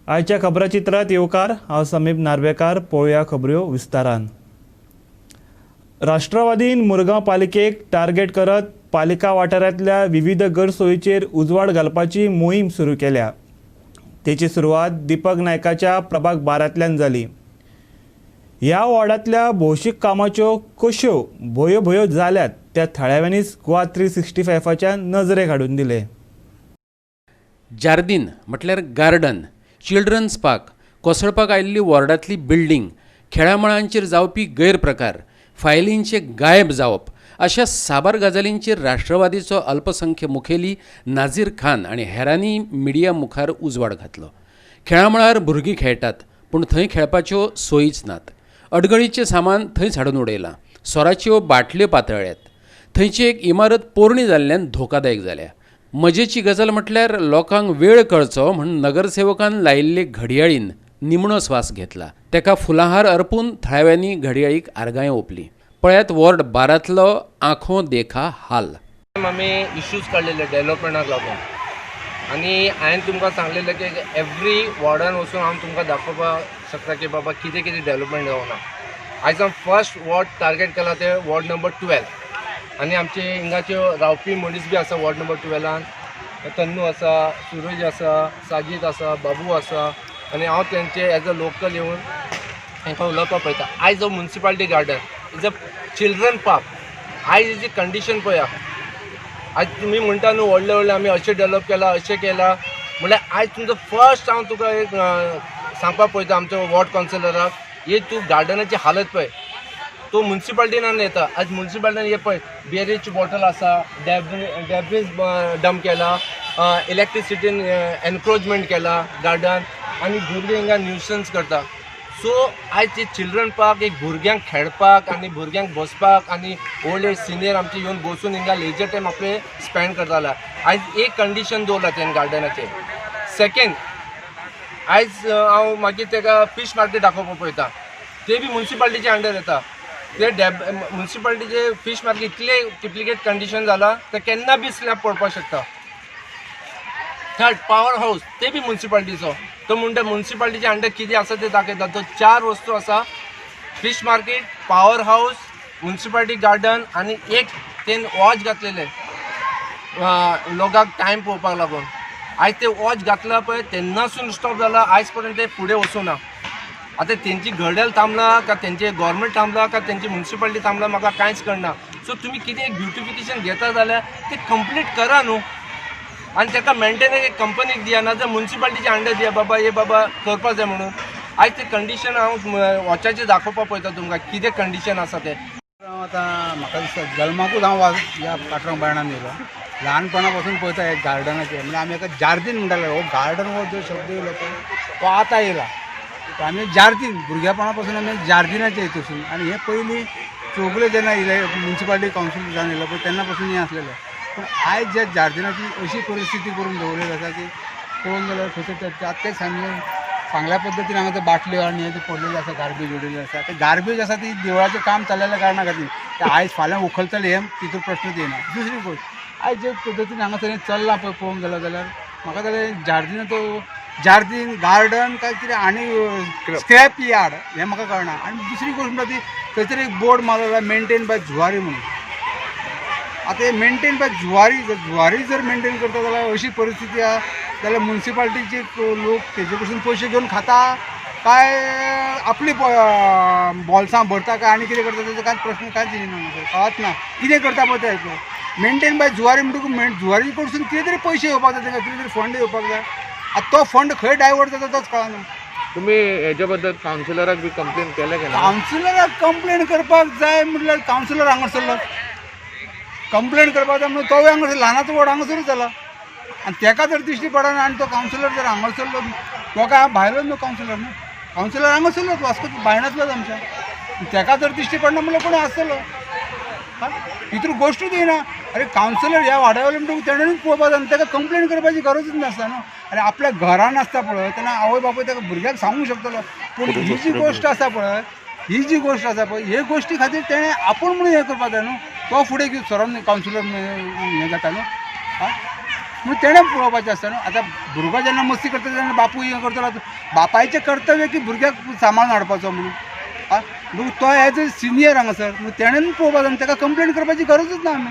आजच्या खबराचित्रात येवकार हांव समीप नार्वेकार. पळोवया खबऱ्यो विस्तारान. राष्ट्रवादीन मुरगांव पालिकेक टार्गेट करत पालिका वाठारांतल्या विविध गैरसोयीचेर उजवाड घालपाची मोहीम सुरू केल्या. तेची सुरवात दीपक नायकाच्या प्रभाग 12तल्यान जाली. ह्या वॉर्डांतल्या भौशीक कामाच्यो कश्यो भोयो जाल्यात त्या थळाव्यांनीच गोवा 365च्या नजरेक हाडून दिले. जार्दीन म्हटल्यार गार्डन, चिल्ड्रन्स पार्क, कोसळपाक आयिल्ली वॉर्डांतली बिल्डींग, खेळामळांचेर जावपी गैरप्रकार, फायलींचे गायब जावप अशा साबार गजालींचेर राष्ट्रवादीचो अल्पसंख्य मुखेली नाझीर खान आनी हेरांनी मिडिया मुखार उजवाड घातलो. खेळामळार भुरगीं खेळटात, पूण थंय खेळपाच्यो सोयीच नात. अडगळीचें सामान थंयच हाडून उडयलां. सोराच्यो बाटल्यो पातळ्ळ्यात. थंयची एक इमारत पोरणी जाल्ल्यान धोकादायक जाल्या. मजेची गजाल म्हटल्यार लोकांक वेळ कळचो म्हूण नगरसेवकान लायिल्ले घडयाळीन निमणो स्वास घेतला. तेका फुलांहार अर्पून थळाव्यांनी घडयाळीक आर्गां ओंपलीं. पळयात वॉर्ड 12तलो आंखो देखा हाल. आमी इश्यूज काडलेले डेव्हलपमेंटाक लागून आनी हांवें तुमकां सांगलेलें की एवरी वॉर्डान वचून हांव तुमकां दाखोवपाक शकता की बाबा कितें डेव्हलपमेंट जावना. आयज हांव फर्स्ट वॉर्ड टार्गेट केला ते वॉर्ड नंबर 12 आनी आमचे हिंगाच्यो रावपी मनीस बी आसा वॉर्ड नंबर 12 तन्नू आसा, सुरज आसा, साजीद आसा, बाबू आसा आनी हांव तेंचे एज अ लोकल येवन तांकां उलोवपाक पळयता. आयज हो municipality garden is a children park. आयज हेजी कंडिशन पळया. आज तुम्ही म्हणटा न्हू व्हडले व्हडले आमी अशें डेव्हलप केला अशें केला म्हळ्यार आयज तुमचो फर्स्ट हांव तुका एक सांगपाक पळयता आमच्या वॉर्ड कावन्सिलराक हे तूं गार्डनाची हालत पळय. तो म्युन्सिपालिटीन येता. आज म्युन्सिपालिटीन हे पळय बियरेची बॉटल आसा, डॅब्रीज डंप केला, इलेक्ट्रिसिटीन एनक्रोचमेंट केला गार्डन आनी भुरगे हिंगा न्यूसन्स करता. सो आयज ते चिल्ड्रन पार्क एक भुरग्यांक खेळपाक आनी भुरग्यांक बसपाक आनी ओल्ड एज सिनियर आमचे येवन बसून हिंगा लेजर टायम आपले स्पेंड करताला. आयज एक कंडिशन दवरला तेणें गार्डनाचें. सेकेंड आयज हांव मागीर ताका फीश मार्केट दाखोवपाक पळयता. ते बी म्युन्सिपालिटीच्या अंडर येता. ते म्युन्सिपालिटीचे फीश मार्केट इतले टिप्लिकेट कंडिशन जाला ते केन्ना बी स्लॅब पडपाक शकता. थर्ड पॉवर हाऊस ते बी म्युन्सिपालिटीचो. तो म्हणटा म्युन्सिपालिटीच्या अंडर कितें आसा ते दाखयता. तो 4 वस्तू आसा. Fish market, power house, municipality garden आनी एक तेन वॉच घातलेले लोकांक टायम पळोवपाक लागून. आयज ते वॉच घातला पळय तेन्नासून स्टॉप जाला. आयज पर्यंत ते फुडें वचूना. आतां तेंची घडयाळ थांबला का तेंचे गव्हर्मेंट थांबला का तेंची म्युन्सिपालिटी थांबला म्हाका कांयच कळना. सो तुमी कितें एक ब्युटिफिकेशन घेता जाल्यार ते कंप्लीट करा न्हू आनी ताका मेंटेनन्स एक कंपनीक दिया ना जाल्यार म्युन्सिपालिटीच्या अंडर दिया बाबा हे बाबा करपाक जाय म्हणून. आयज ते कंडिशन हांव वॉचाचेर दाखोवपाक पळयता तुमकां कितें कंडिशन आसा ते. आतां म्हाका दिसता जल्माकूच हांव ह्या काटरंग बायणान येयलो. ल्हानपणा पासून पळयता हे गार्डनाचेर म्हणजे आमी हेका जार्दीन म्हणटाले. हो गार्डन हो जो शब्द येयलो पळय तो आतां येयला. आमी जार्दीन भुरग्यापणा पासून आमी जार्दीनाचे येतसून आनी हे पयलीं चौगुले जेन्ना येयले म्युन्सिपालिटी कावन्सील जावन येयलो पळय तेन्ना पासून हें आसलेलें. पूण आयज ज्या जार्दीनाची अशी परिस्थिती करून दवरलेली आसा की पळोवंक गेल्यार खंय आतां तेच सांगल्या पद्दतीन हांगा ते बाटल्यो आनी हे पडलेले आसा गार्बेज उडयल्ले आसा. ते गार्बेज आसा ती देवळाचें काम चाललेल्या कारणा खातीर ते आयज फाल्यां उखलतले हें तितून प्रश्नच येना. दुसरी गोश्ट आयज जे पद्दतीन हांगासर हें चल्लां पळय पळोवंक गेलो जाल्यार म्हाका जाल्यार जार्दीन तो जार्दीन गार्डन काय कितें आनी स्क्रॅप यार्ड हें म्हाका कळना. आनी दुसरी गोश्ट म्हणटा ती खंय तरी एक बोर्ड मारलेलो मेंटेन बाय जुवारी म्हणून. आतां हे मेंटेन बाय जुवारी जर मेंटेन करता जाल्यार अशी परिस्थिती आहा जाल्यार म्युन्सिपालिटीचे लोक तेजे कडसून पयशे घेवन खाता काय आपली बॉल्सां भरता काय आनी कितें करता तेजो कांयच प्रश्न कांयच येयना. म्हाका कळच ना कितें करता पळय ते. मेंटेन बाय जुवारी म्हणटकूच जुवारी कडसून कितें तरी पयशे येवपाक जाय तांकां कितें तरी फंड येवपाक जाय. आतां तो फंड खंय डायवर्ट जाता तोच कळना. तुम्ही हेच्या बद्दल कावन्सिलराक बी कंप्लेन केले की ना? कावन्सिलराक कंप्लेन करपाक जाय म्हटल्यार कावन्सिलर हांगासरलो कंप्लेन करपाक जाय म्हणून तोय हांगासर ल्हानाचो वॉर्ड हांगासरूच जाला आनी ताका जर दिश्टी पडना आनी तो कावन्सिलर जर हांगासरलो तो काय भायलो न्हू कावन्सिलर न्हू. कावन्सिलर हांगासरलोच वास्को बायणांतलोच आमच्या. ताका जर दिश्टी पडना म्हळ्यार कोणी आसतलो. इतर गोश्टूच येना. अरे कावन्सिलर ह्या वाड्यावयले म्हणटकूच तेणेनूच पळोवपाक जाय. ताका कंप्लेन करपाची गरजूच नासता न्हू. अरे आपल्या घरान आसता पळय तेन्ना आवय बापूय ताका भुरग्याक सांगूंक शकतलो. पूण ही जी गोश्ट आसा पळय हे गोश्टी खातीर तेणें आपूण म्हणून हें करपाक जाय न्हू. तो फुडें घेवन सरोन कावन्सिलर हें जाता न्हू. म्हणून तेणें पळोवपाचें आसता न्हू. आतां भुरगो जेन्ना मस्ती करता तेन्ना बापूय हें करतलो, बापायचें कर्तव्य की भुरग्याक सांबाळून हाडपाचो म्हणून. न्हू तो एज अ सिनियर हांगासर न्हू तेणेन पळोवपाक ताका कंप्लेंट करपाची गरजूच ना आमी.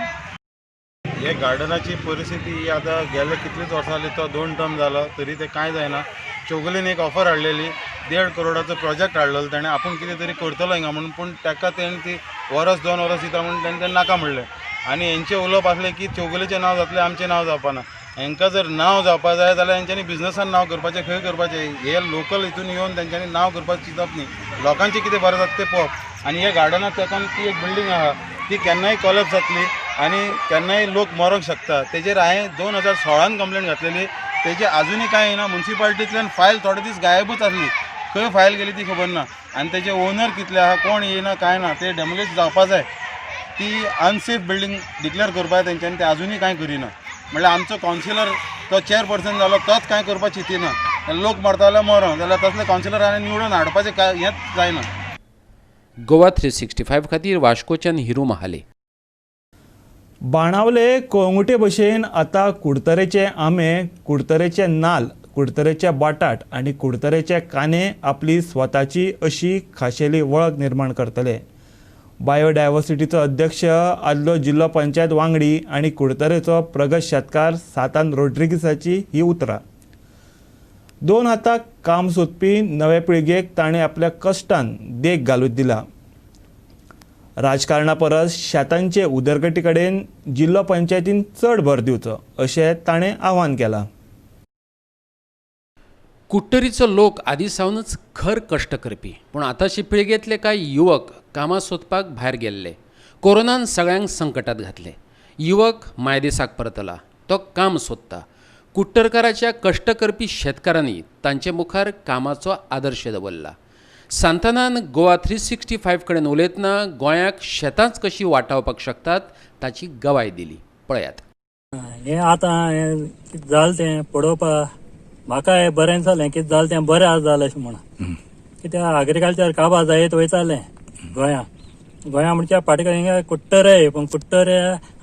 हे गार्डनाची परिस्थिती ही आता गेले कितलीच वर्सां जाली, तो 2 टर्म जालो तरी ते कांय जायना. चौगुलेन एक ऑफर हाडलेली, 1.5 करोडाचो प्रोजेक्ट हाडलेलो ताणें, आपूण कितें तरी करतलो हिंगा म्हणून, पूण ताका तेणें ती वर्स 2 वर्स दिता म्हणून तेणें नाका म्हणलें. आनी हेंचें उलोवप आसलें की चौगुलेचें नांव जातलें, आमचें नांव जावपाना. हेंकां जर नांव जावपा जाय जाल्यार हेंच्यांनी बिझनसान नांव करपाचें, खंय करपाचें. हे लोकल हितून येवन तेंच्यांनी नांव करपाचें चिंतप न्ही, लोकांचें कितें बरें जाता तें पळोवप. आनी हे गार्डनाक तेकान ती एक बिल्डींग आहा ती केन्नाय कॉलेप्स जातली आनी केन्नाय लोक मरोंक शकता. तेजेर हांवें 2016 कंप्लेंट घातलेली, तेजे आजुनूय कांय येना. म्युन्सिपाल्टींतल्यान फायल थोडे दीस गायबूच आसली, खंय फायल गेली ती खबर ना. आनी तेजे ओनर कितले आहा, कोण येयना कांय ना. ते डेमोलिश जावपा जाय, ती अनसेफ बिल्डींग डिक्लेअर करपा जाय तेंच्यांनी, ते आजुनूय कांय करिना. म्हणल्यार आमचो कावन्सिलर तो चेअरपर्सन जालो, तोच कांय करपाक चिंतिना. लोक मरता जाल्यार मरो, जाल्यार तसले कावन्सिलरांनी निवडून हाडपाचें काय हेंच जायना. गोवा 365 खातीर वास्कोच्यान हिरू महाले. बाणावले कोंगुटे भशेन आतां कुडतरेचे आंबे, कुडतरेचे नाल्ल, कुडतरेचे बटाट आनी कुडतरेचे कांदे आपली स्वताची अशी खाशेली वळख निर्माण करतले. बायोडायवर्सिटीचो अध्यक्ष आदलो जिल्लो पंचायत वांगडी आनी कुडतरेचो प्रगत शेतकार सातान रोड्रिगीसाची ही उतरां. 2 हाताक काम सोदपी नवे पिळगेक ताणें आपल्या कश्टान देख घालून दिला. राजकारणा परस शेतांचे उदरगती कडेन जिल्लो पंचायतीन चड भर दिवचो अशें ताणें आवाहन केलां. कुट्टरीचो लोक आदी सावनच खर कश्ट करपी, पूण आतांचे पिळगेंतले कांय युवक कामां सोदपाक भायर गेल्ले. कोरोनान सगळ्यांक संकटात घातले. युवक मायदेसाक परतला, तो काम सोदता. कुट्टरकाराच्या कश्ट करपी शेतकारांनी तांचे मुखार कामाचो आदर्श दवरला. सांतानान गोवा 365 कडेन उलयतना गोंयाक शेतांच कशी वाटावपाक शकतात ताची गवाय दिली. पळयात. हें आतां कितें जालें तें पळोवपाक म्हाका हें बरें जालें. कितें जालें तें बरें आज जालें अशें म्हणून. कित्याक एग्रीकल्चर काबार जायत वयतालें गोंया म्हणच्या फाटीं हिंगा कुट्टरे, पूण कुट्टरे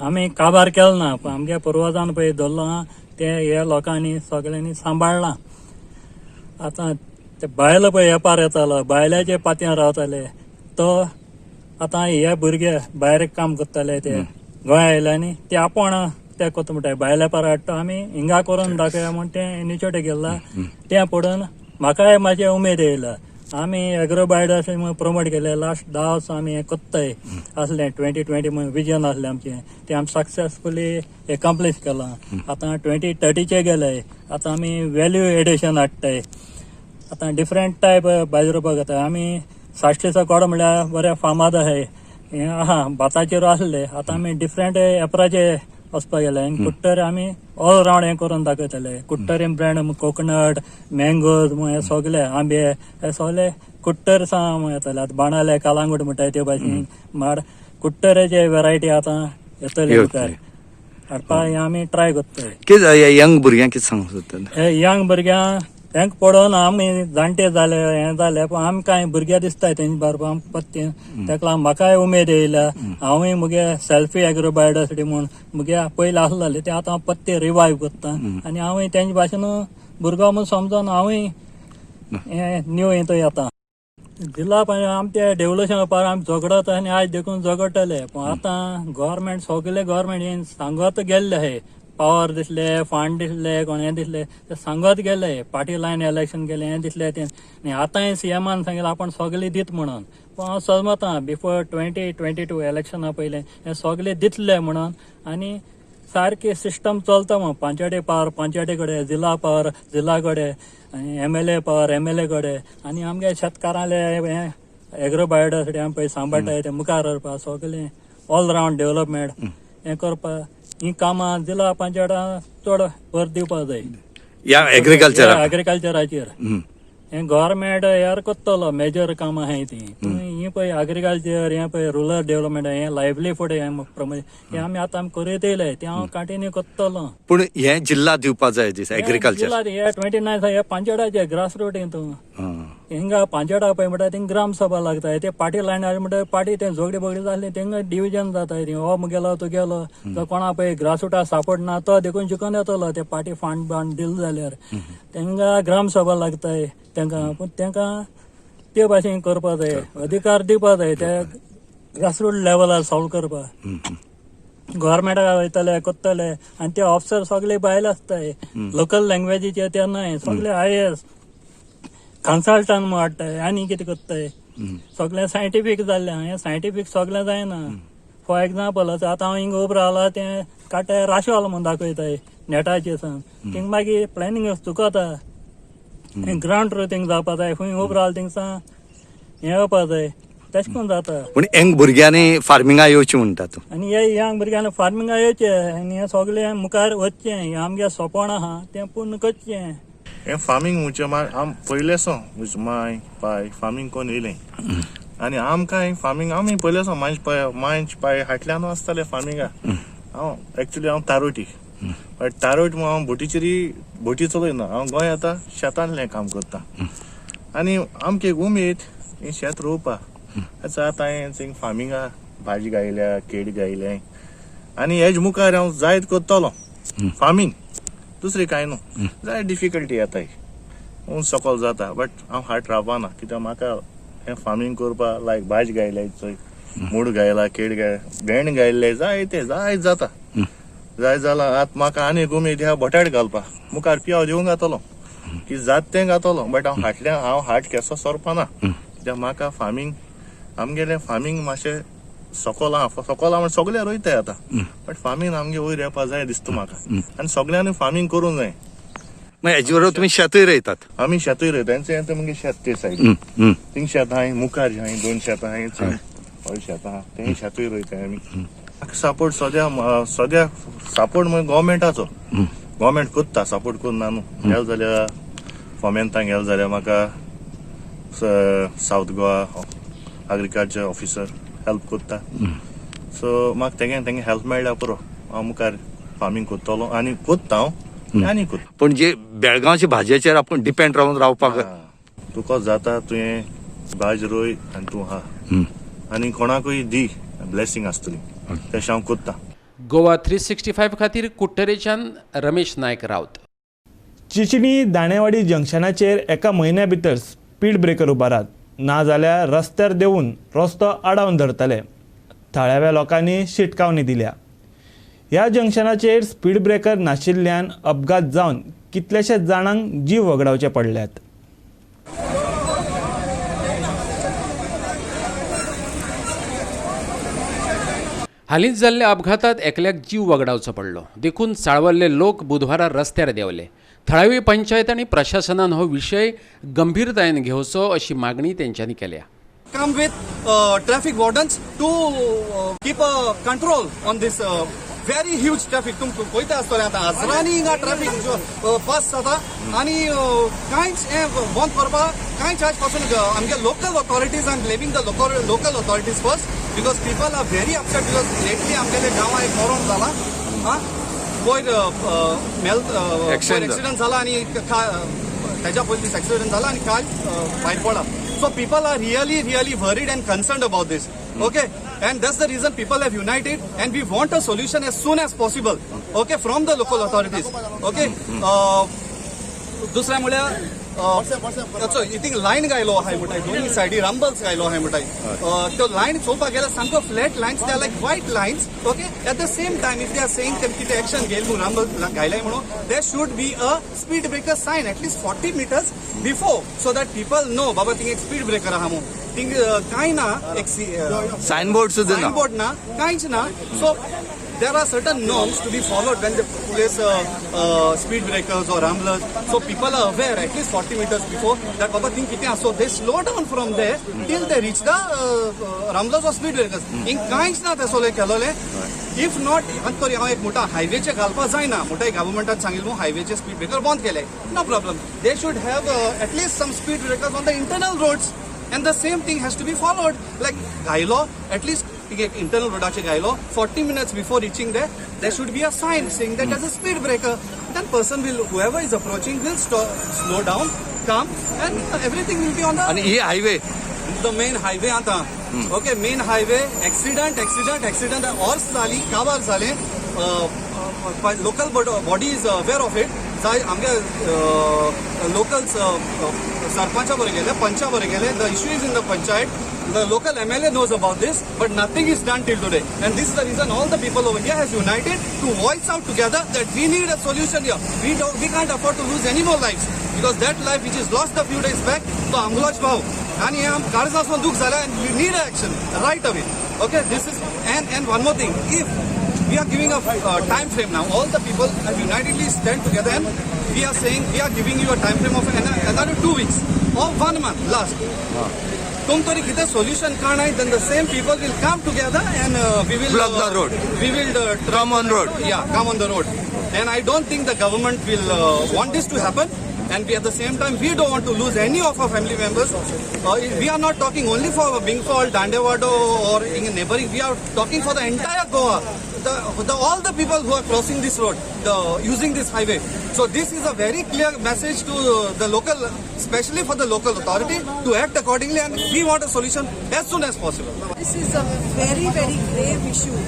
आमी काबार केलो ना, पूण आमच्या पुर्वजान पळय दवरलो आहा तें ह्या लोकांनी सगळ्यांनी सांबाळलां. आतां ते बायल पळय वेपार येतालो, बायलाचे पातयें रावताले, तो आतां हे भुरगे भायर काम करताले ते गोंया आयल्यानी ते आपूण ते कोता म्हणटा भायल्या वेपार हाडटा आमी हिंगा करून दाखया म्हूण ते इनिशिएटीव घेतला. तें पडून म्हाकाय म्हाजे उमेद येयला. आमी एग्रोबायो अशें प्रमोट केलें. लास्ट 10 वर्सां आमी हें कोत्ताय आसलें. 2020 विजन आसलें आमचें, तें आमी सक्सेसफुली एकम्प्लीश केलां. आतां 2030 गेले. आतां आमी वॅल्यू एडिशन हाडटाय. आतां डिफरंट टायप भाजी रोवपाक जाता. आमी साश्टीचो कोडो म्हणल्यार बरें फामाद आहाय. हें आहा भाताचेर आसले. आतां आमी डिफरंट एपराचेर वचपाक गेले. आनी कुट्टर आमी ऑल रावंड हें करून दाखयतले. कुट्टरीन ब्रँड कोकोनट, मँगोज हे सगळे आंबे हे सगळे कुट्टर सावन येतले. आतां बाणाले कालांगूट म्हणटाय ते भाशेन माड कुट्टराचे वेरायटी आतां येतले मुखार हाडपाक आमी ट्राय करतले. कितें यंग भुरग्यांक कितें सांगूंक सोदता? हे यंग भुरग्यांक तेंक पळोवन आमी जाणटे जाले हें जाले, पूण आमी कांय भुरग्यां दिसताय तेंचे बरोबर आमकां पत्ते. तेका लागून म्हाकाय उमेद येयला. हांवूय मुगे सेल्फी एग्रोबायोडायवर्सिटी म्हूण मुगे पयलीं आसलें तें आतां पत्ते रिवायव करता. आनी हांवूय तेंचे भाशेन भुरगो म्हूण समजून हांवूय न्यू येतोय. आतां जिल्ला आमचे डेव्हलपमेंट वेपार आमी झगडत आनी आयज देखून झगडटले, पूण आतां गव्हर्मेंट सगळे गव्हर्मेंट हें सांगत गेल्ले आहाय. पावर दिसले, फंड दिसले, कोण हें दिसले ते सांगत गेले. पार्टी लायन इलेक्शन गेले हें दिसले तें. आनी आतांय सीएमान सांगितलें आपण सगळे दित म्हणून. पूण हांव सहमता बिफोर 2022 इलेक्शना पयलें हें सगळे दितले म्हणून. आनी सारकी सिस्टम चलता म्हणून पंचायती पावर पंचायती कडेन, जिल्ला पावर जिल्ला कडेन, आनी MLA पावर MLA कडेन. आनी आमगे शेतकारांले हें एग्रोबायोडायवर्सिटी आमी पळय सांबाळटाय तें मुखार व्हरपा सगळें ऑल रावंड डेव्हलपमेंट हें करपा. ही कामां जिल्ला पंचायतान चड भर दिवपाक जाय एग्रीकल्चराचेर. हें गव्हर्मेंट हेर कोत्तलो मेजर कामां आहाय ती. हे पळय एग्रीकल्चर हे पळय रुरल डेव्हलपमेंट हे लायव्हलीहूड हे प्रमाणे हे आमी आतां करत येयले ते हांव कंटिन्यू करतलो. पूण हे जिल्ला दिवपा जाय दीस एग्रीकल्चर. हे 29 हे पांचेडाचे ग्रास रूट हितून हिंगा पांचेडा पळय म्हणटा थिंग ग्राम सभा लागता ते पार्टी लायन म्हणटा पार्टी ते झगडे बगडे जाल्ले तेंगा डिव्हिजन जाता हो गेलो तो गेलो तो कोणा पळय ग्रास रुटा सापोर्ट ना तो देखून शिकून येतलो ते पार्टी फांड बांड दिल जाल्यार तेंगा ग्राम सभा लागताय तेंका पूण तेंका ते भाशेन करपा जाय अधिकार दिवपा जाय ते ग्रासरूट लेवलार सॉल्व करपाक. गव्हर्मेंटाक वयतले करतले आनी ते ऑफिसर सगळे बायल आसताय लोकल लँग्वेजीचे ते न्हय सगळे IAS कन्सल्टंट म्हूण हाडटाय आनी कितें करताय सगळें सायंटिफीक जाल्लें हें सायंटिफीक सगळें जायना. फॉर एग्जाम्पल आतां हांव हिंग उबो रावला तें काट्यार राशवाल म्हूण दाखयताय नेटाचेर सावन थिंग मागीर प्लॅनिंग चुकता ग्रावंड ट्रुथींग जावपा जाय खंय उबो रावला थिंगसा हें येवपा जाय तशें करून जाता. पूण यंग भुरग्यांनी फार्मिंगा येवचें म्हणटा तूं. आनी हे यंग भुरग्यांना फार्मिंगा येवचें आनी हे सगळें मुखार वचचें हें आमगे सोपण आहा तें पूर्ण करचें. हें फार्मींग म्हणजे आम पयलेसो माय पाय फार्मींग कोन्न येयलें आनी आमकां फार्मींग आमी पयलेसो मांय पाय हाटल्यान आसताले फार्मिंगा. हांव तारोटी बट तारोट हांव बोटी चलयना हांव गोंय आतां शेतांतलें काम करता आनी आमकां एक उमेद हें शेत रोवपा आतां हांवें फार्मिंगा भाजी गायल्या केळी गायले आनी हेज मुखार हांव जायत करतलो फार्मींग दुसरें कांय न्हू. जाय डिफिकल्टी येताय सकल जाता बट हांव हाट रावपाना कित्याक म्हाका हें फार्मींग करपा लायक भाजी गायल्या चोय मूड गायला केळ भेंड गायल्ले जाय जाता जाय जालां आतां म्हाका आनी एक उमेद ह्या बटाट घालपा मुखार पियाव दिवंक घातलो की जात तें घातलो बट हांव हाट केसो सरपाना कित्याक म्हाका फार्मींग आमगेलें फार्मींग मातशें सोकोला म्हणजे सगळे रोयताय आतां बट फार्मींग आमगे वयर येवपा जाय दिसता म्हाका आनी सगळ्यांनी फार्मींग करूंक जाय. मागीर हेजे बरोबर तुमी शेतूय रोयतात. आमी शेतूय रोयता तेंचें मुगे शेत ते सायडीन थिंग शेत आहाय मुखार हाय 2 शेतां आहाय व्हड शेत आहा तें शेतूय रोयताय आमी. सपोर्ट सद्या सपोर्ट म्हणजे गव्हर्मेंटाचो गव्हर्मेंट कोत्ता सपोर्ट करना न्हू. गेल जाल्यार फोमेंतांक गेल जाल्यार म्हाका south Goa agriculture officer help कोत्ता सो म्हाका तेंगे हेल्प मेळ्ळ्या पुरो हांव मुखार फार्मींग कोत्तलो आनी कोत्ता हांव आनी कोत्ता. पूण जे बेळगांवच्या भाजयेचेर आपूण डिपेंड रावन रावपाक तुका जाता तुवें भाज रोय आनी तूं हा आनी कोणाकूय दी ब्लेसिंग आसतली तशें हांव कोत्ता. गोवा 365 खातीर कुट्टरेच्यान रमेश नायक रावत. चिचणी दाणेवाडी जंक्शनाचेर एका म्हयन्या भितर स्पीड ब्रेकर उबारात नाजाल्यार रस्त्यार देऊन रस्तो आडावन धरतले. थळाव्या लोकांनी शिटकावणी दिल्या. ह्या जंक्शनाचेर स्पीड ब्रेकर नाशिल्ल्यान अपघात जावन कितलेशेच जाणांक जीव वगडावचे पडल्यात. हालींच जाल्ल्या अपघातात एकल्याक जीव वगडावचो पडलो देखून चाळवल्ले लोक बुधवारा रस्त्यार देवले. थळावी पंचायत आनी प्रशासनान हो विशय गंभीरतायेन घेवचो अशी मागणी तेंच्यांनी केल्या. Come with traffic wardens to keep a control on this very huge traffic. तुम पळयता आसतले आतां हजारांनी हिंगा ट्रॅफिक पास जाता आनी कांयच हें बंद करपाक कांयच आज पासून आमगे local authorities I am blaming the local authorities first because people are very upset because lately आमगेले गांवां एक मरण जाला वयर एक्सिडंट जाला आनी तेज्या पयलीं दीस एक्सिडंट जाला आनी काल भायर पडला. So people are really worried and concerned about this. Okay, and that's the reason people have united, and we want a solution as soon as possible. Okay, from the local authorities. Okay, दुसरें म्हळ्यार इथींग lion गायलो आहाय म्हणटाय दोन्ही सायडी rumbles गायलो आहाय म्हणटाय त्यो lion चोवपाक गेल्यार सामको flat lines they are like white lines. Okay, at the same time if they are saying कितें एक्शन घेयल म्हणून रंबल गायलाय म्हणून there should be a speed breaker sign at least 40 meters before so that people know बाबा think एक speed breaker आहा म्हणून thing कांय ना एक सायनबोर्ड सुद्दां ना सायनबोर्ड ना कांयच ना. So there are certain norms to be followed when they place speed breakers or ramblers. So people are aware at least 40 meters before that baba thing kite so they slow down from there till they reach the ramblers or speed breakers. In kains na tesole kelole if not antori ha ek mota highway che galpa जायना मोठा गव्हर्नमेंटान सांगिल्लो highway चे speed breaker बंद केले. No problem, they should have at least some speed breakers on the internal roads. and the same thing has to be followed. Like Gailo, at least internal roadache Gailo, 40 minutes before reaching there should be a sign saying that there's a speed breaker. Then person will, whoever is approaching will slow down, come, and everything will be on the आणि ही highway main highway आता. Okay, main highway accident ऑर्स जाली, काबार जाले. Local body is aware of it. जाय आमगे locals सरपंचा बरे गेले, पंचा बरे गेले. The issue is in the panchayat. The local MLA knows about this, but nothing is done till today. And this is the reason all the people over here has united to voice out together that we need a solution here. We can't afford to lose any more lives, because that life which is lost a few days back, to Ambulanch Bhau. And here am Karzason Dukh Zala, and we need action right away. Okay, this is and one more thing. If we are giving a time frame now, all the people have unitedly stand together, and we are saying we are giving you a time frame of another 2 weeks or 1 month last. तुम तरी कितें solution काढाय, then the same people will come together and we will block the road. We will Come on road. Yeah, come on the road. And I don't think the government will want this to happen. And we, at the same time, we don't want to lose any of our family members. We are not talking only for Bingfall, Dandewado or in neighboring. We are talking for the entire Goa. All the people who are crossing this road, using this highway. So this is a very clear message to the local, especially for the local authority, to act accordingly, and we want a solution as soon as possible. This is a very, very grave issue.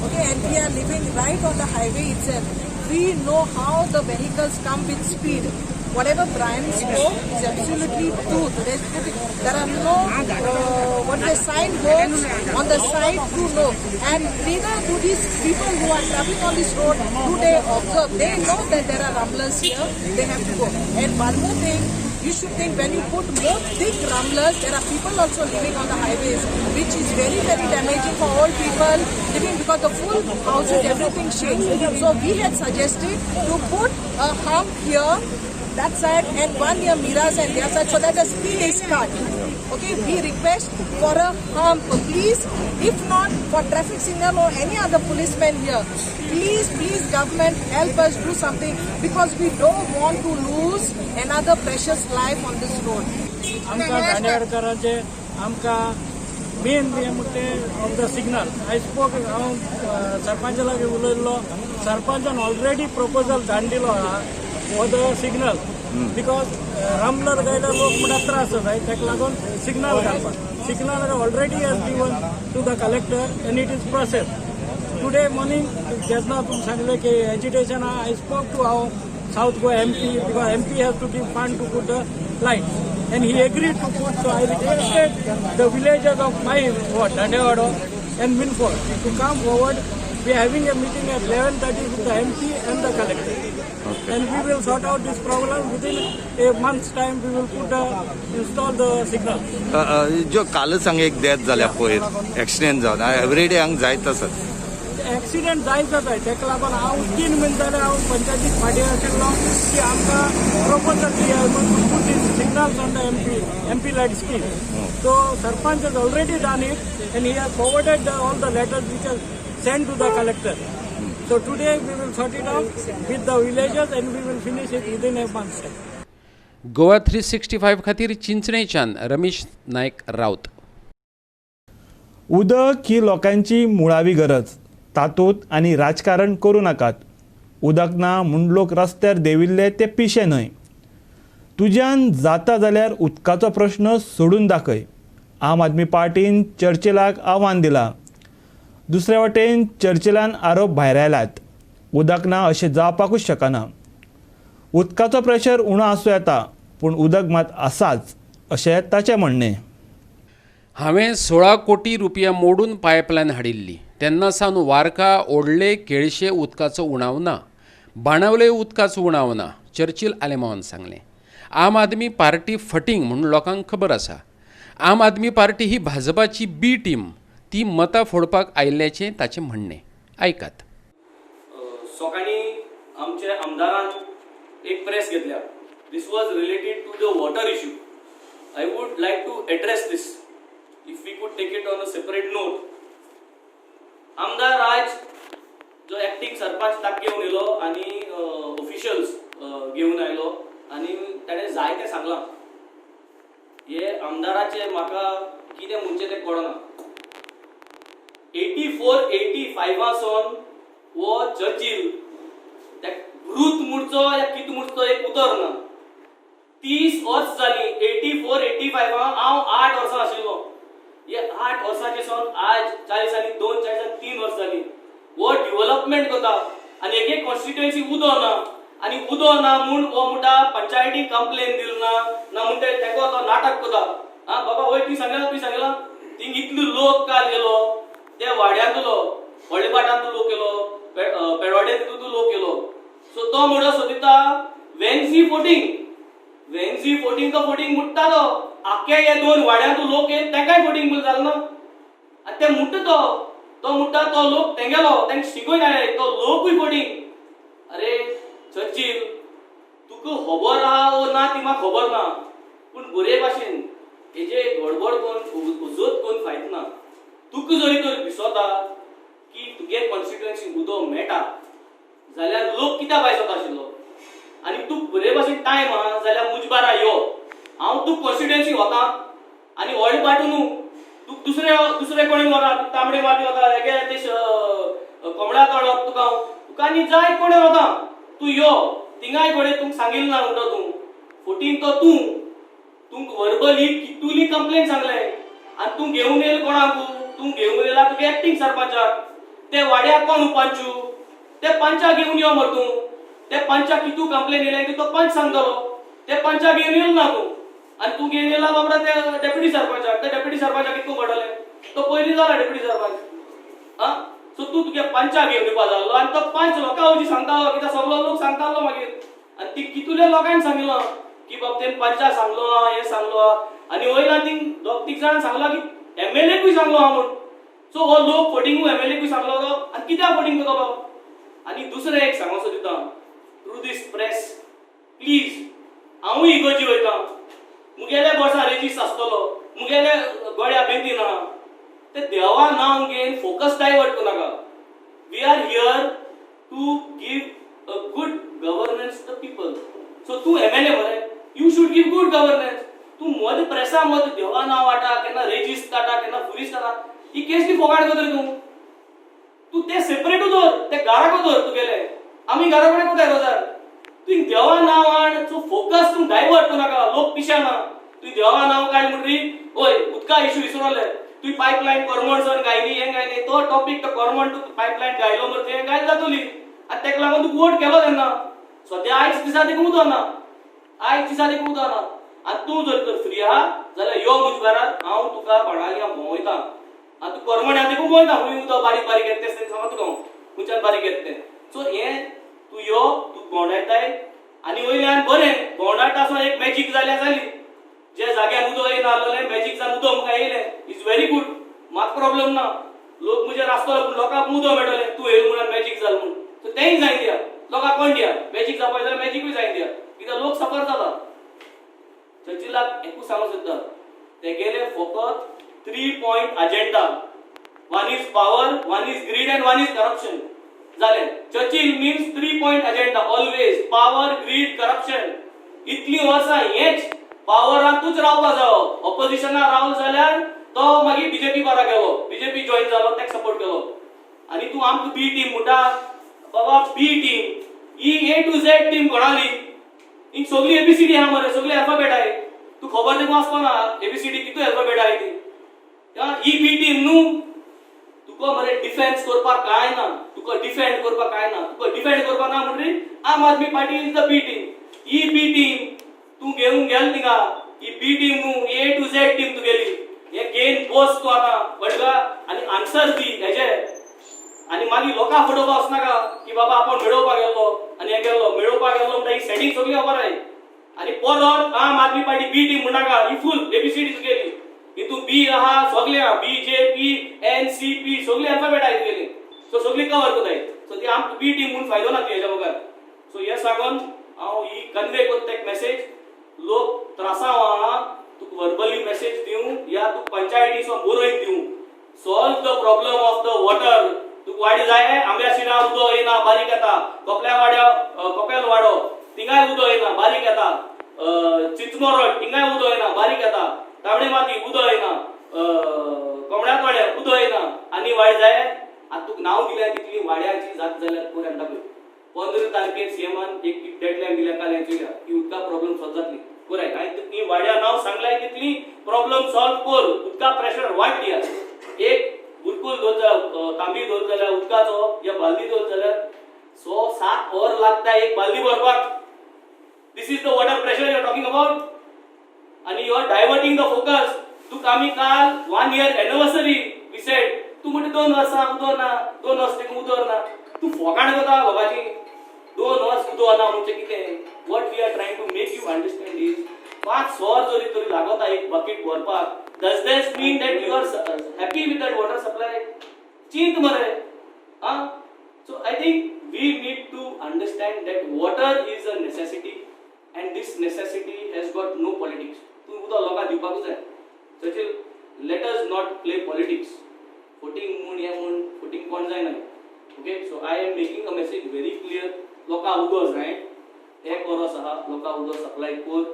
Okay, and we are living right on the highway itself. We know how the vehicles come with speed. Whatever Brian spoke is absolutely true. There are no sign boards on the side to know, and neither do these people who are traveling on this road do they observe. They know that there are rumblers here. They have to go. And one more thing, you should think when you put more thick rumblers, there are people also living on the highways, which is very, very damaging for all people living, because the full houses, everything shakes. So we had suggested to put a hump here, that side, and one near Mira's and their side, so that the speed is cut. Okay, we request for a hump, please. If not for traffic signal or any other policeman here, please government help us do something, because we don't want to lose another precious life on this road. आमकां दांडेडकरांचे आमकां main म्हणटे off the signal. I spoke हांव सरपंचा लागीं उलयल्लो. सरपंचान already proposal धाडिल्लो आहा फॉर द सिग्नल, बिकॉज रामलर गायल्यार लोक म्हणटा त्रास जाताय, ताका लागून सिग्नल घालपाक. Signal already has given to the collector and it is process. Today morning जेन्ना तुमी सांगलें की एजिटेशन आय स्पोक टू हांव South Goa MP, because MP has to give fund to put the lights, and he agreed to put. So I requested the villagers of my ward, Dandewado and Minford, to come forward. We are having a meeting at 11:30 with the MP and the collector, and we will sort out this problem within a month's time. We will install the signal. जो कालच हांगा एक death जाल्या पयर accident जावन everyday हांगा जायत आसात. एक्सिडेंट जायच आहे, ताका लागून हांव 3 म्हयने जाले हांव पंचायतीक फाटीं आशिल्लो की आमकां प्रपोजल दिया signals on the MP light scheme. So sarpanch has already done it, and he has forwarded all the letters which are sent to the collector. So today we will sort it out with the villagers, and we will finish it within a month's time. Goa 365 खातीर चिंचणेच्यान रमेश नायक रावत. उदक ही लोकांची मुळावी गरज. तातूंत आनी राजकारण करूं नाकात. उदक ना म्हूण लोक रस्त्यार देविल्ले ते पिशे न्हय. तुज्यान जाता जाल्यार उदकाचो प्रश्न सोडून दाखय. आम आदमी पार्टीन चर्चिलाक आव्हान दिलां. दुसरे वटेन चर्चिलान आरोप भायर आयल्यात. उदक ना अशें जावपाकूच शकना. उदकाचो प्रेशर उणो आसूं येता, पूण उदक मात आसाच अशें ताचें म्हणणें. हांवें 16 कोटी रुपया मोडून पायपलायन हाडिल्ली. तेन्ना सावन वारका, ओडले, केळशे उदकाचो उणाव ना. बाणावले उदकाचो उणाव ना, चर्चिल आलेमांवान सांगलें. आम आदमी पार्टी फटींग म्हणून लोकांक खबर आसा. आम आदमी पार्टी ही भाजपाची बी टीम, ती मतां फोडपाक आयिल्ल्याचें ताचें म्हणणें. आयकात. सकाळी आमच्या आमदारान एक प्रेस घेतल्या. This was related to the water issue. I would like to address this. If we could take it on a separate note. आमदार राज जो एक्टिंग सरपंच ताका घेवन येयलो आनी ऑफिशियल्स घेवन आयलो, आनी ताणें जायतें सांगलां. हे आमदाराचे म्हाका कितें म्हणचे तें कळना. 84-85 सावन वो चर्चिल त्या भ्रूत मुडचो या कित मुडचो एक उतर ना. 30 वर्स जाली. 84-85 हांव 8 वर्सां आशिल्लो. हे 8 वर्सांचे सावन आज 40 आनी 2 40 आनी 3 वर्स जाली. वो डेव्हलपमेंट करता आनी एक कॉन्स्टिट्युएन्सी उदो ना आनी उदो ना म्हूण हो म्हणटा पंचायतीक कंप्लेन दिल ना म्हणटा तेका तो नाटक करता. बाबा वय तुवें सांगला थिंग इतलो लोक काल गेलो त्या वाड्यांतलो व्हडलेपाटांतलो लोक येलो पेडवाड्यांतलो लोक येलो. सो तो म्हणटा सोदिता वेन्सी फोटींग तो फोटींग मुट्टालो आख्या हे 2 वाड्यांतलो लोक येत तेकाय फोटींग म्हणून जालें ना. आनी ते म्हणटा तो म्हणटा तो लोक तेंगेलो तेंक शिकोय ना तो लोकूय फोटींग. अरे चर्चिल तुका खबर आहा वो ना ती म्हाका खबर ना पूण बरे भाशेन हेजे गडबड करून उजत करून फायद ना. तुका जरी तर दिसता की तुगे कॉन्स्टिट्युएन्सी उदो मेळटा जाल्यार लोक कित्याक भायर जाता आशिल्लो आनी तूं बरे भाशेन टायम आहा जाल्यार मुजबारा यो. हांव तुका कॉन्स्टिट्युएन्सी वता आनी व्हडले पाटून तुका दुसरे कोणी व्हरा तांबडे मारली वता हेगे ते कोंबड्या तळप तुका आनी जाय कोणे वता तूं यो थिंगाय कोणे तुमकां सांगिल्लें ना म्हणटा तूं फोटींग तो तुमकां वर्बली कितुली कंप्लेन सांगले आनी तूं घेवन येयला कोणाक तूं घेवन येयला तुगे एक्टिंग सरपंचाक. ते वाड्याक कोण पंचू ते पंचाक घेवन यो मर तूं. ते पंचाक कितू कंप्लेन येयले की तो पंच सांगतलो. ते पंचाक घेवन येयलो ना तूं आनी तूं घेवन येयला बाबा ते डेप्युटी सरपंचाक. ते डेप्युटी सरपंचाक कितको पडले तो पयलीं जाला डेप्युटी सरपंच. सो तूं तुगे पंचाक घेवन येवपा जालो आनी तो पंच लोकां वयची सांगतालो कित्याक सगळो लोक सांगतालो मागीर आनी ती कितुले लोकांनी सांगिल्लो की बाबा तें पंचाक सांगलो हे सांगलो आनी वयल्यान तीं 2-3 जाण सांगला की एमएलएकूय सांगलो हा म्हूण. सो हो लोक फोटींगू एमएलएकूय सांगलो आनी कित्याक फोटींग करतलो. आनी दुसरें एक सांगो सोदिता थ्रू दीस प्रेस प्लीज हांवूय इगोर्जी वयता मुगेले वर्सां रेजिस्ट आसतलो मुगेले गोड्या बेंतीन आहा ते देवा नांव घेवन फोकस डायवर्ट करूं नाका. We are here to give a good governance the people. So तूं एमएलए मरे you should give good governance. तूं मद प्रेसा मद देवा नांव वाटा केन्ना रेजिस्ट काटा केन्ना पुलीस काटा ही केस ती फोगाड करतली तूं ते सेपरेट उदर ते घराक उदर तुगेले आमी घरा कडेन कोताय रोजार. तूं देवा नांव हाड सो फोकस तूं डायवर्ट करूं नाका. लोक पिशाना तूं देवा नांव काड म्हणटरी ओय उदका इश्यू विसरले तुवें पायपलायन कोरमणसर गायली हें गायली तो टॉपीक तो कोरमण तूं पायपलायन गायलो मरे तें गायल जातली आनी तेका लागून तूं वोट केलो तेन्ना सद्या आयज दिसा देखून उदो ना आनी तूं जर तर फ्री आहा जाल्यार यो मुजबारात हांव तुका कोणाली भोंवयता आनी तूं कोरमण्या देखून भोंवयता खंय उदो बारीक बारीक येता तें सांगता तुका हांव खंयच्यान बारीक येता तें. सो हें तूं यो तूं भोंवडायताय आनी वयल्यान बरें भोंवडायता आसतना एक मॅजीक जाली जे जाग्यार उदो येयना आसलें मॅजीक जावन उदो म्हाका येयलें इज व्हेरी गुड म्हाका प्रॉब्लेम ना. लोक म्हजेर आसतलो पूण लोकांक उदो मेळटलें तूं येयलो म्हणून मॅजीक जालें म्हणून. सो तेंय जाय दिया लोकांक कोण दिया मॅजीक जावपाक जाल्यार मॅजीकूय जाय दिया कित्याक लोक सफर जाता. चर्चिलाक एकूच सांगूं सोदता ते गेले फकत 3 point agenda. One is power one is greed and one is corruption जालें. Churchill means 3 point agenda always power greed corruption. इतलीं वर्सां हेच पावरांतूच रावपा जायो. ऑपोजिशनाक रावलो जाल्यार तो मागीर बीजेपी बारा गेलो बीजेपी जॉइन जालो तेका सपोर्ट केलो आनी तूं आमकां बी टीम म्हणटा बाबा बी टीम ही A to Z टीम कोणाली ही सगळी एबीसीडी आहा मरे सगळी अल्फाबेट आहे. तू खबर देखून आसपाना एबीसीडी कितू अल्फाबेट आहे ती ही बी टीम न्हू. तुका मरे डिफेन्स करपाक काय ना तुका डिफेंड करपाक काय ना तुका डिफेंड करपाक ना म्हणटरी Aam Aadmi party is the B team. ही बी टीम तूं घेवन गेल थिंगा ही बी टीम न्हू A to Z टीम तुगेली हे घेन बोस तूं आतां कळगा आनी आन्सर दी हेजे आनी मागीर लोकांक फडोवपाक वचनाका की बाबा आपण मेळोवपाक गेलो आनी हे गेलो मेळोवपाक गेलो म्हणटा ही सेटिंग सगळी खबर आहे आनी परत आम आदमी पार्टी बी टीम म्हणनाका ही फूल एबीसीडी तुगेली हितू बी आहा सगळे आहा BJP NCP सगळी अल्फाबेट आहे तुगेली. सो सगळी कवर करताय. सो ती आमकां बी टीम म्हणून फायदो ना हेच्या बगर. सो हे सांगून हांव ही कन्वे करता एक मेसेज लोक त्रासांव आहा तुका वर्बली मेसेज दिवं या तुका पंचायतीचो बरोवन दिवं solve the problem of the water. तुका वाडी जाय आंब्या शिरा उदो येना बारीक येता कोपल्या वाड्या कोपेल वाडो थिंगाय उदो येना बारीक येता चिंचमोरड थिंगाय उदो येना बारीक येता आता तुका नाव दिल्या तितली वाड्याची जात जाल्यार कोण दाखय 15 तारखेर सीएमान एक डेडलायन दिल्या काल यांची की उदका प्रॉब्लेम सॉल्व जातली कोराय आनी ती वाड्या नाव सांगलाय तितली प्रॉब्लेम सॉल्व कर उदका प्रेशर वाट दिया एक बुलबुल दोन तांबी दोन जाल्यार उदकाचो या बालदी दोन जाल्यार 7 वर लागता एक बालदी भरपाक this is the water pressure you are talking about आणि you are diverting the focus तू आम्ही काल 1 year एनिव्हर्सरी वी सेड तू म्हणते 2 वर्सां उदो ना 2 वर्स तिका उदो ना तू फोकाण करता बाबाजी 2 वर्स उदो ना म्हणजे कितें what we are trying to make you understand is 5 सौर जरी तरी लागता एक बकेट भरपाक does this mean that you are happy with that water supply चिंत मरे so I think we need to understand that water is a necessity and this necessity has got no politics tu uda loka diwpaku jay so let us not play politics voting kon jay na okay so I am making a message very clear loka udo जाय एक वरस आहा लोका उदो supply कर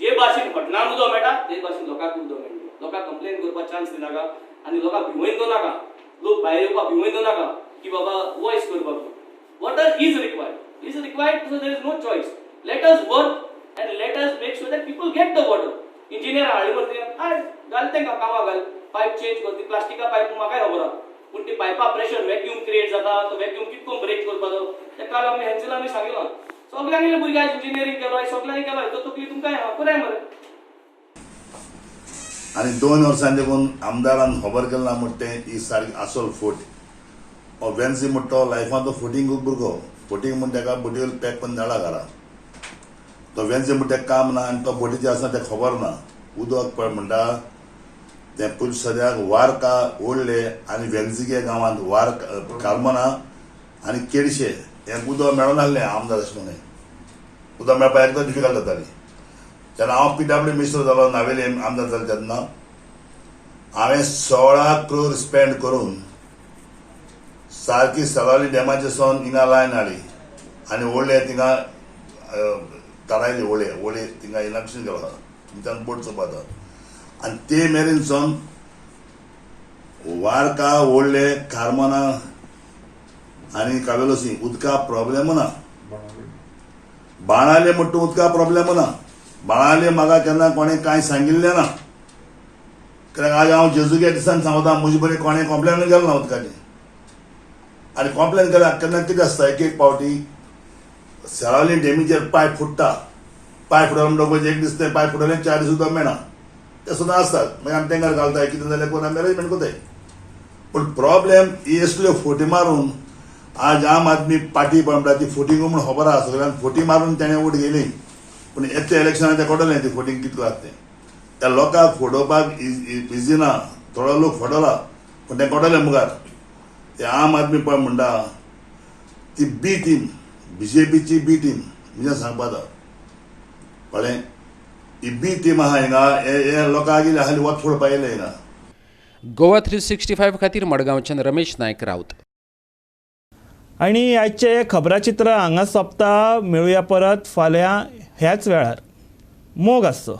जे भाशेन घटनान उदो मेळटा ते भाशेन लोकांक उदो मेळटा लोकांक कंप्लेन करपाक चान्स दिनाका आनी लोकांक भिवून नाका लोक भायर येवपाक भिवून नाका की बाबा वॉइस करपाक water is required so there is no choice. Let us work and let us make sure that people get the water. Engineer हाडली मरते घाल तेंका कामा घाल पाईप चेंज कर ती प्लास्टिका पाईप म्हाका खबर आहा पूण ती पायपा प्रेशर वॅक्यूम क्रिएट जाता तो वॅक्यूम कितको ब्रेक करपाचो ते काल आमी हेंचेलांनी सांगिल्लो सगळ्यांनी भुरग्यां इंजिनियरींग केलो सगळ्यांनी केलो तो तकली तुमकां पुराय मरे आनी 2 वर्सां देखून आमदारान खबर केलो ना म्हणटे ही सारकी आसोल फोट वेन्सी म्हणटा लायफान तो फोटींग भुरगो फोटींग म्हण ताका बोटीवेल पॅक करून धाडा घरा तो वेन्सी म्हणटा काम ना आनी तो बोटीचे आसा ते खबर ना उदक पळय म्हणटा ते पुलीस सद्याक वारका ओडले आनी वेन्सिगे गांवांत वार कालमना आनी केडशे हे उदक मेळोन नासलें आमदार अशें म्हणून उदक मेळपाक एकदम डिफिकल्ट जाताली जेन्ना हांव PW मिनिस्टर जालो नावेली आमदार जालो तेन्ना हांवें 16 crore स्पेंड करून सारकी सलावली डॅमाचे सोन हिंगा लायन हाडली आनी व्हडले थिंगा तारायले व्हडले थिंगा इलेक्शन केलो तुमच्यान बोट चोपाता आनी ते मेरेन सोन वारका व्हडले कार्मना आनी कावेलोसी उदका प्रॉब्लेम ना बाणाले म्हणटा उदका प्रॉब्लेम ना बाणाले म्हाका केन्ना कोणें कांय सांगिल्लें ना कित्याक आज हांव जेजुगे दिसान सांगता म्हजे बरें कोणें कंप्लेन केलो ना उदकाची आनी कंप्लेन केल्यार केन्ना कितें आसता एक पावटी सरावली डॅमीचेर पायप फुट्टा पायप फुटलो म्हणटकूच एक दीस तें पायप फुटलें 4 दीस सुद्दां मेळना ते सुद्दां आसतात मागीर आमी तेंकार घालताय कितें जाल्यार कोण आमी अरेंजमेंट कोताय पूण प्रॉब्लेम ही असल्यो फोटी मारून आज आम आदमी पार्टी म्हणटा ती फोटींग म्हणून खबर आहा सगळ्यांक फोटी मारून तेणें वोट गेली पूण येत्या इलेक्शनाक तें कळटलें ती फोटींग कितलो आसा तें त्या लोकांक फोडोवपाक इजी ना थोडो लोक फोडला पूण तें कळटलें मुखार ते आम आदमी पळय म्हणटा ती बी टीम BJPची बी टीम म्हणजे सांगपाक कळ्ळें ही बी टीम आहा हिंगा हे लोकांक हाली वत फोडपाक येयले हिंगा गोवा 365 खातीर मडगांवच्यान रमेश नायक रावत. आणि आजचे खबराचित्र हांगा सोंपता. मेळुया परत फाल्यां ह्याच वेळार. मोग आसचो.